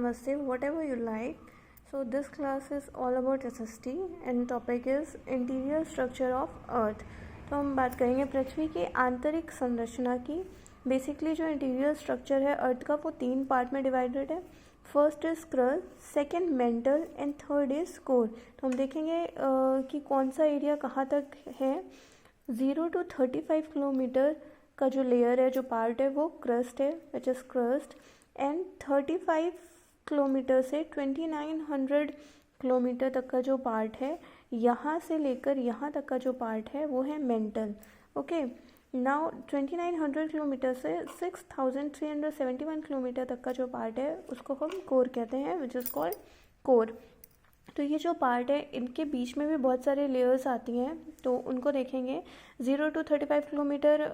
namaste, whatever you like. So this class is all about SST and topic is interior structure of earth. तो हम बात करेंगे पृथ्वी की आंतरिक संरचना की। बेसिकली जो इंटीरियर स्ट्रक्चर है अर्थ का वो 3 पार्ट में डिवाइडेड है। First is crust, second mental and third is core. तो हम देखेंगे कि कौन सा एरिया कहाँ तक है। 0 to 35 किलोमीटर का जो लेयर है, जो पार्ट है, वो क्रस्ट है, which is crust. And 35 kilometre से 2900 किलोमीटर तक का जो पार्ट है, यहाँ से लेकर यहाँ तक का जो पार्ट है वो है मेंटल। ओके, नाउ 2900 किलोमीटर से 6371 किलोमीटर तक का जो पार्ट है उसको हम कोर कहते हैं, विच इज़ कॉल्ड कोर। तो ये जो पार्ट है इनके बीच में भी बहुत सारे लेयर्स आती हैं, तो उनको देखेंगे। 0 to 35 किलोमीटर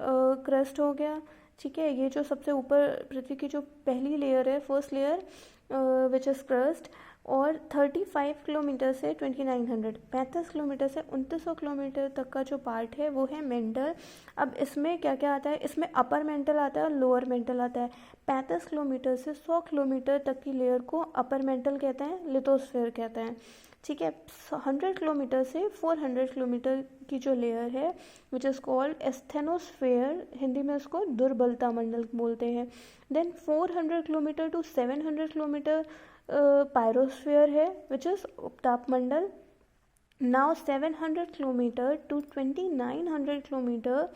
क्रस्ट हो गया, ठीक है। ये जो सबसे ऊपर पृथ्वी की जो पहली लेयर है, first layer, which is crust. और 35 किलोमीटर से 2900, 35 किलोमीटर से 2900 किलोमीटर तक का जो पार्ट है वो है मेंटल। अब इसमें क्या क्या आता है, इसमें अपर मेंटल आता है और लोअर मेंटल आता है। 35 किलोमीटर से 100 किलोमीटर तक की लेयर को अपर मेंटल कहते हैं, लिथोस्फीयर कहते हैं, ठीक है। 100 किलोमीटर से 400 किलोमीटर की जो लेयर है, which is called asthenosphere, Hindi में उसको दुर्बलता मंडल बोलते हैं। Then 400 kilometre to 700 kilometre pyrosphere है, विच इज़ उपताप मंडल। नाउ 700 किलोमीटर टू 2900 किलोमीटर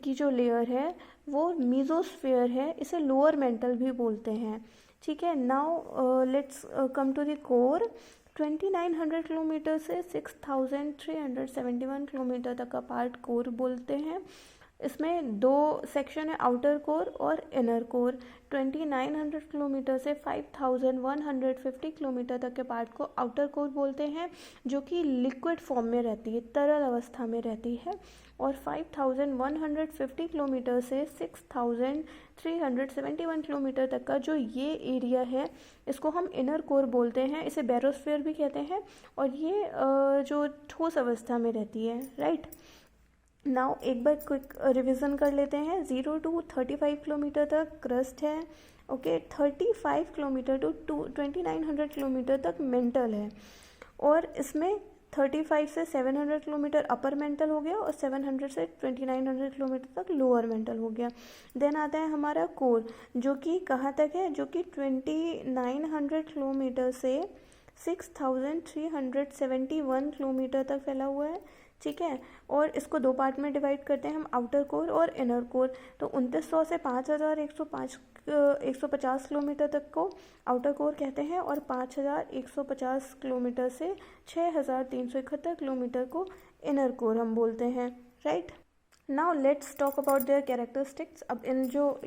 की जो लेयर है वो मीजोस्फीयर है, इसे लोअर मेंटल भी बोलते हैं, ठीक है। Now let's come to the core. 2900 kilometre से 6371 किलोमीटर तक का पार्ट कोर बोलते हैं। इसमें 2 सेक्शन है, आउटर कोर और इनर कोर। 2900 किलोमीटर से 5150 किलोमीटर तक के पार्ट को आउटर कोर बोलते हैं, जो कि लिक्विड फॉर्म में रहती है, तरल अवस्था में रहती है। और 5150 किलोमीटर से 6371 किलोमीटर तक का जो ये एरिया है, इसको हम इनर कोर बोलते हैं, इसे बैरोस्फीयर भी कहते हैं। और ये जो ठोस अवस्था में रहती है, राइट। नाउ एक बार क्विक रिवीजन कर लेते हैं। 0 to 35 किलोमीटर तक क्रस्ट है, ओके। 35 किलोमीटर टू 2900 किलोमीटर तक मेंटल है, और इसमें 35 से 700 किलोमीटर अपर मेंटल हो गया और 700 से 2900 किलोमीटर तक लोअर मेंटल हो गया। देन आता है हमारा कोर, जो कि कहाँ तक है, जो कि 2900 किलोमीटर से 6371 किलोमीटर तक फैला हुआ है, ठीक है। और इसको 2 पार्ट में डिवाइड करते हैं हम, आउटर कोर और इनर कोर। तो 2900 से 5150 किलोमीटर तक को आउटर कोर कहते हैं, और 5150 किलोमीटर से 6371 किलोमीटर को इनर कोर हम बोलते हैं, right. Now let's talk about their characteristics. अब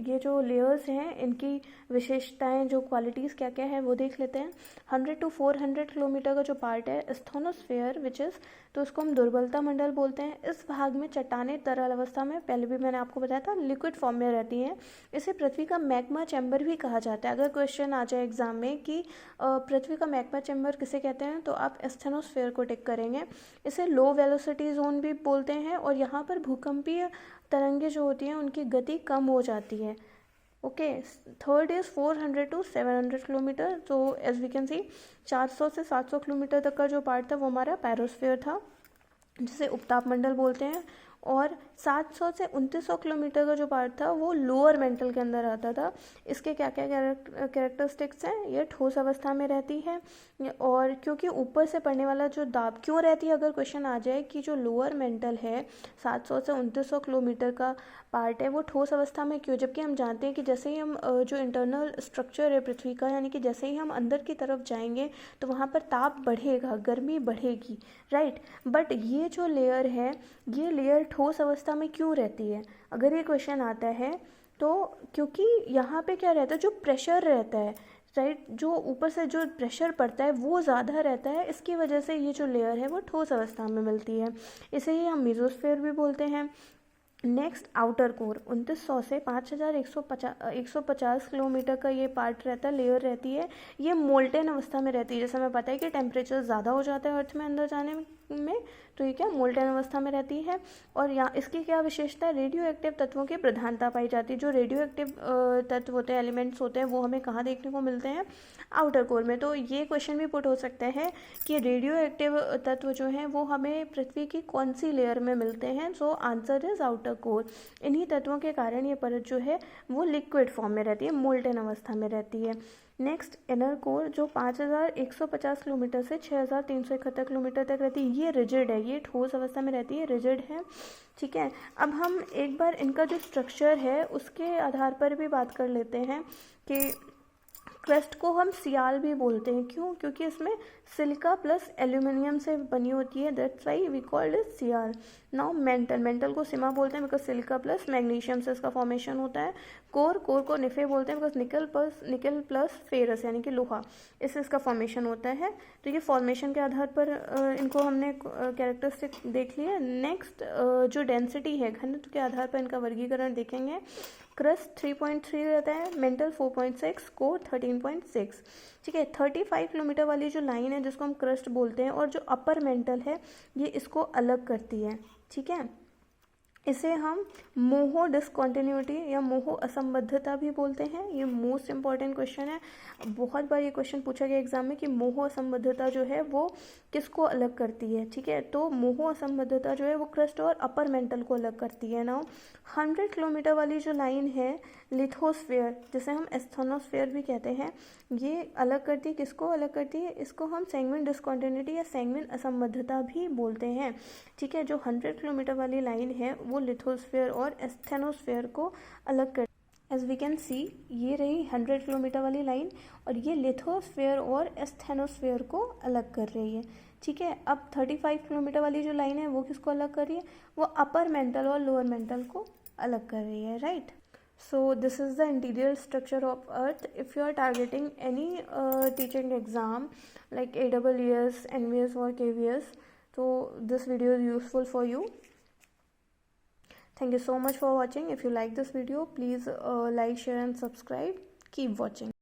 ये जो लेयर्स हैं इनकी विशेषताएं, जो क्वालिटीज़ क्या क्या है वो देख लेते हैं। 100 to 400 किलोमीटर का जो पार्ट है, एस्थेनोस्फीयर, विच इज़, तो उसको हम दुर्बलता मंडल बोलते हैं। इस भाग में चट्टानें तरल अवस्था में, पहले भी मैंने आपको बताया था, लिक्विड फॉर्म में रहती हैं। इसे पृथ्वी का मैग्मा चैम्बर भी कहा जाता है। अगर क्वेश्चन आ जाए एग्जाम में कि पृथ्वी का मैग्मा चैम्बर किसे कहते हैं, तो आप एस्थेनोस्फीयर को टिक करेंगे। इसे लो वेलोसिटी जोन भी बोलते हैं, और यहाँ पर भूकंपीय तरंगे जो होती हैं उनकी गति कम हो जाती है, okay. Third is 400 to 700 kilometre. तो एज वी कैन सी 400 से 700 किलोमीटर तक का जो पार्ट था वो हमारा पैरोस्फीयर था, जिसे उपताप मंडल बोलते हैं। और 700 से 2900 किलोमीटर का जो पार्ट था वो लोअर मेंटल के अंदर आता था। इसके क्या क्या कैरेक्टरिस्टिक्स हैं, ये ठोस अवस्था में रहती है, और क्योंकि ऊपर से पड़ने वाला जो दाब क्यों रहती है, अगर क्वेश्चन आ जाए कि जो लोअर मेंटल है 700 से 2900 किलोमीटर का पार्ट है वो ठोस अवस्था में क्यों, जबकि हम जानते हैं कि जैसे ही हम जो इंटरनल स्ट्रक्चर है पृथ्वी का, यानी कि जैसे ही हम अंदर की तरफ जाएंगे तो वहाँ पर ताप बढ़ेगा, गर्मी बढ़ेगी, राइट। बट ये जो लेयर है, ये लेयर ठोस अवस्था में क्यों रहती है, अगर ये क्वेश्चन आता है तो क्योंकि यहाँ पे क्या रहता है, जो प्रेशर रहता है, राइट, जो ऊपर से जो प्रेशर पड़ता है वो ज़्यादा रहता है, इसकी वजह से ये जो लेयर है वो ठोस अवस्था में मिलती है, इसे ही हम मीजोस्फीयर भी बोलते हैं। नेक्स्ट आउटर कोर, 2900 से 5150 किलोमीटर का ये पार्ट रहता है, लेयर रहती है। ये मोल्टेन अवस्था में रहती है, जैसे हमें पता है कि टेम्परेचर ज़्यादा हो जाता है अर्थ में अंदर जाने में, में, तो ये क्या मोल्टेन अवस्था में रहती है। और यहाँ इसकी क्या विशेषता है, रेडियो एक्टिव तत्वों की प्रधानता पाई जाती है। जो रेडियो एक्टिव तत्व होते हैं, एलिमेंट्स होते हैं, वो हमें कहाँ देखने को मिलते हैं, आउटर कोर में। तो ये क्वेश्चन भी पुट हो सकता है कि रेडियो एक्टिव तत्व जो हैं वो हमें पृथ्वी की कौन सी लेयर में मिलते हैं। So answer is outer core. इन्हीं तत्वों के कारण ये परत जो है वो लिक्विड फॉर्म में रहती है, मोल्टेन अवस्था में रहती है। नेक्स्ट इनर कोर जो 5150 किलोमीटर से 6371 किलोमीटर तक रहती है, ये रिजिड है, ये ठोस अवस्था में रहती है, रिजिड है। ठीक है, अब हम एक बार इनका जो स्ट्रक्चर है उसके आधार पर भी बात कर लेते हैं कि क्रस्ट को हम सियाल भी बोलते हैं। क्यों? क्योंकि इसमें सिलिका प्लस एल्यूमिनियम से बनी होती है, that's why we called it sial. Now mantle को सिमा बोलते हैं बिकॉज सिलिका प्लस मैग्नीशियम से इसका फॉर्मेशन होता है। कोर को निफे बोलते हैं बिकॉज निकल प्लस फेरस यानी कि लोहा, इससे इसका फॉर्मेशन होता है। तो ये फॉर्मेशन के आधार पर इनको हमने कैरेक्टरिस्टिक देख लिया। नेक्स्ट जो डेंसिटी है, घनत्व के आधार पर इनका वर्गीकरण देखेंगे। क्रस्ट 3.3 रहता है, मेंटल 4.6, कोर 13.6। ठीक है, 35 किलोमीटर वाली जो लाइन है जिसको हम क्रस्ट बोलते हैं और जो अपर मेंटल है ये इसको अलग करती है। ठीक है, इसे हम मोहो डिसकॉन्टिन्यूटी या मोहो असंबद्धता भी बोलते हैं। ये मोस्ट इंपॉर्टेंट क्वेश्चन है, बहुत बार ये क्वेश्चन पूछा गया एग्जाम में कि मोहो असंबद्धता जो है वो किसको अलग करती है। ठीक है, तो मोहो असंबद्धता जो है वो क्रस्ट और अपर मेंटल को अलग करती है। नाउ 100 किलोमीटर वाली जो लाइन है लिथोस्फेयर, जिसे हम एस्थेनोस्फेयर भी कहते हैं, ये अलग करती है, किसको अलग करती है, इसको हम सैंग्विन डिसकॉन्टिन्यूटी या सैंग्विन असंबद्धता भी बोलते हैं। ठीक है, जो 100 किलोमीटर वाली लाइन है वो लिथोस्फेयर और एस्थेनोस्फेयर को अलग कर, एज वी कैन सी ये रही 100 किलोमीटर वाली लाइन और ये लिथोस्फेयर और एस्थेनोस्फेयर को अलग कर रही है। ठीक है, अब 35 किलोमीटर वाली जो लाइन है वो किसको अलग कर रही है, वो अपर मेंटल और लोअर मेंटल को अलग कर रही है, right. So this is the interior structure of Earth. If you are targeting any teaching exam like AWS, NVS or KVS, so this video is useful for you. Thank you so much for watching. If you like this video, please like, share and subscribe. Keep watching.